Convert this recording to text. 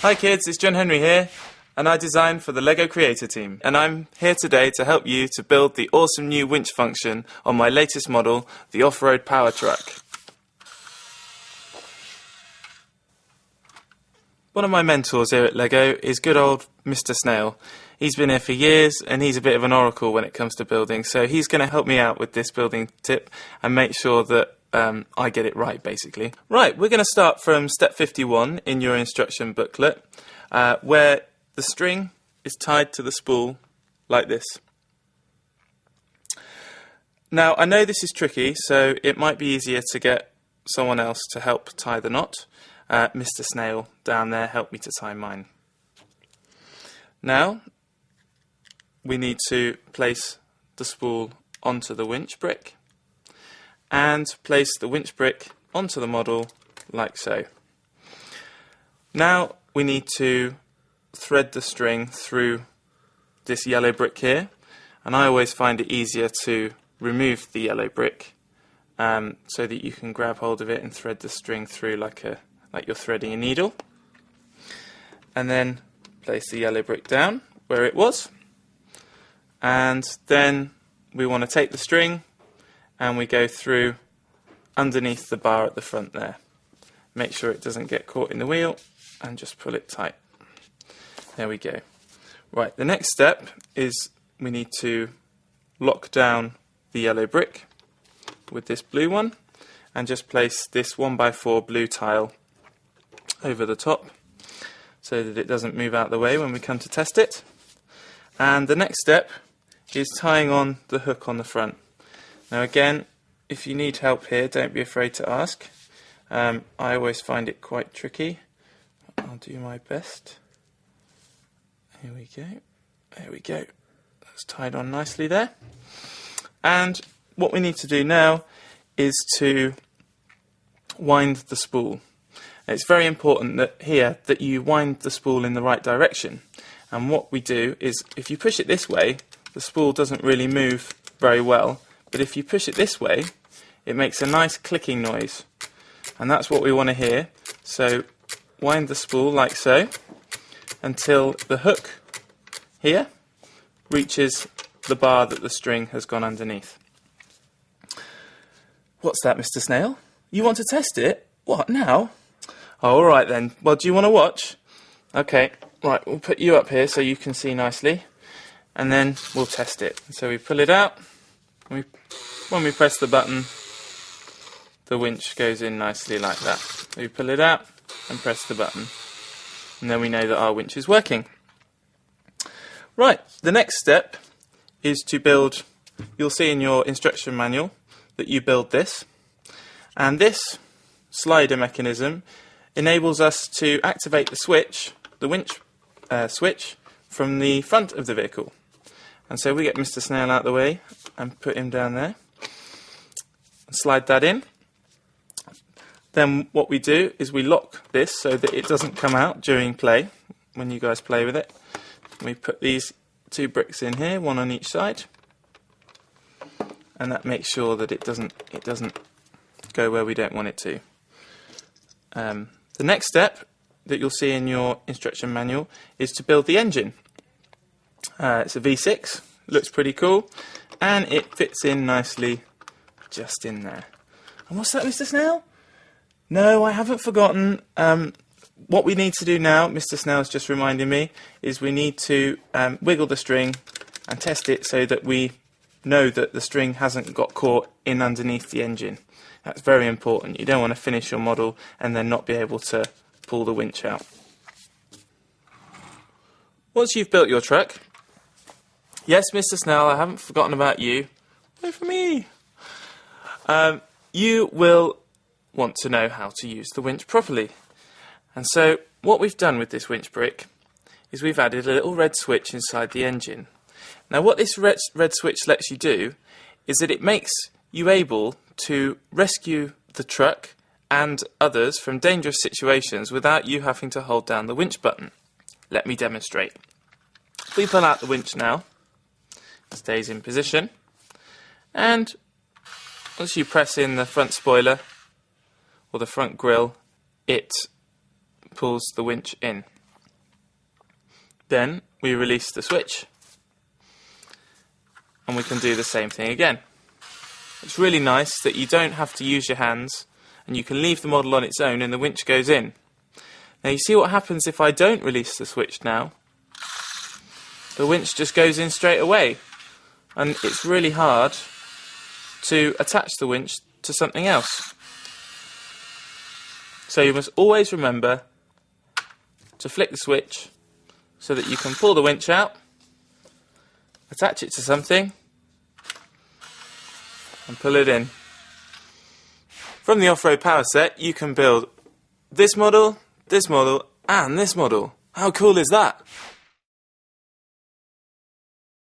Hi kids, it's John Henry here, and I design for the LEGO Creator team. And I'm here today to help you to build the awesome new winch function on my latest model, the off-road power truck. One of my mentors here at LEGO is good old Mr. Snail. He's been here for years and he's a bit of an oracle when it comes to building, so he's going to help me out with this building tip and make sure that I get it right, basically. Right, we're going to start from step 51 in your instruction booklet, where the string is tied to the spool like this. Now, I know this is tricky, so it might be easier to get someone else to help tie the knot. Mr. Snail down there helped me to tie mine. Now, we need to place the spool onto the winch brick and place the winch brick onto the model like so. Now we need to thread the string through this yellow brick here, and I always find it easier to remove the yellow brick so that you can grab hold of it and thread the string through like you're threading a needle, and then place the yellow brick down where it was, and then we want to take the string and we go through underneath the bar at the front there. Make sure it doesn't get caught in the wheel and just pull it tight. There we go. Right, the next step is we need to lock down the yellow brick with this blue one and just place this 1x4 blue tile over the top so that it doesn't move out the way when we come to test it. And the next step is tying on the hook on the front. Now again, if you need help here, don't be afraid to ask. I always find it quite tricky. I'll do my best. Here we go. There we go. That's tied on nicely there. And what we need to do now is to wind the spool. And it's very important that you wind the spool in the right direction. And what we do is, if you push it this way, the spool doesn't really move very well. But if you push it this way, it makes a nice clicking noise. And that's what we want to hear. So wind the spool like so until the hook here reaches the bar that the string has gone underneath. What's that, Mr. Snail? You want to test it? What, now? Oh, all right then. Well, do you want to watch? Okay, right, we'll put you up here so you can see nicely, and then we'll test it. So we pull it out. When we press the button, the winch goes in nicely like that. So we pull it out and press the button, and then we know that our winch is working. Right, the next step is to build, you'll see in your instruction manual that you build this, and this slider mechanism enables us to activate the switch, the winch switch, from the front of the vehicle. And so we get Mr. Snail out of the way and put him down there and slide that in. Then what we do is we lock this so that it doesn't come out during play when you guys play with it. We put these two bricks in here, one on each side, and that makes sure that it doesn't go where we don't want it to. The next step that you'll see in your instruction manual is to build the engine. It's a V6, looks pretty cool, and it fits in nicely just in there. And what's that, Mr. Snail? No, I haven't forgotten. What we need to do now, Mr. Snail's just reminding me, is we need to wiggle the string and test it so that we know that the string hasn't got caught in underneath the engine. That's very important. You don't want to finish your model and then not be able to pull the winch out. Once you've built your truck, yes, Mr. Snail, I haven't forgotten about you. Wait for me. You will want to know how to use the winch properly. And so what we've done with this winch brick is we've added a little red switch inside the engine. Now what this red switch lets you do is that it makes you able to rescue the truck and others from dangerous situations without you having to hold down the winch button. Let me demonstrate. We pull out the winch now. It stays in position, and once you press in the front spoiler or the front grille, it pulls the winch in. Then we release the switch, and we can do the same thing again. It's really nice that you don't have to use your hands, and you can leave the model on its own and the winch goes in. Now you see what happens if I don't release the switch now? The winch just goes in straight away, and it's really hard to attach the winch to something else. So you must always remember to flick the switch so that you can pull the winch out, attach it to something, and pull it in. From the Off-Road Power Set, you can build this model, and this model. How cool is that?